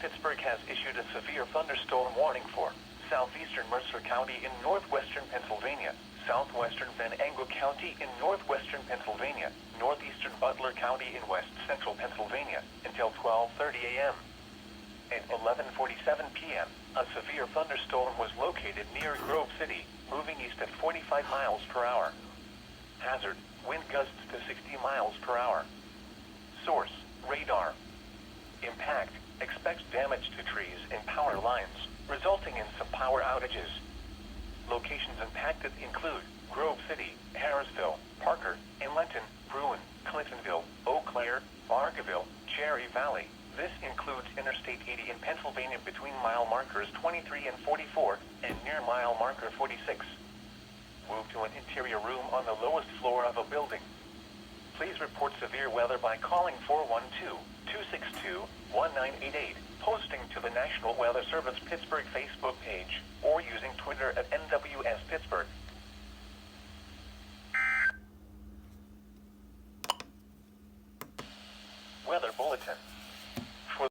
Pittsburgh has issued a severe thunderstorm warning for southeastern Mercer County in northwestern Pennsylvania, southwestern Venango County in northwestern Pennsylvania, northeastern Butler County in west central Pennsylvania until 12:30 a.m. At 11:47 p.m., a severe thunderstorm was located near Grove City, moving east at 45 miles per hour. Hazard: wind gusts to 60 miles per hour. Source: radar. Impact: expects damage to trees and power lines, resulting in some power outages. Locations impacted include Grove City, Harrisville, Parker, Inlenton, Bruin, Clintonville, Eau Claire, Barkerville, Cherry Valley. This includes Interstate 80 in Pennsylvania between mile markers 23 and 44 and near mile marker 46. Move to an interior room on the lowest floor of a building. Please report severe weather by calling 412-262-1988, posting to the National Weather Service Pittsburgh Facebook page, or using Twitter at NWS Pittsburgh.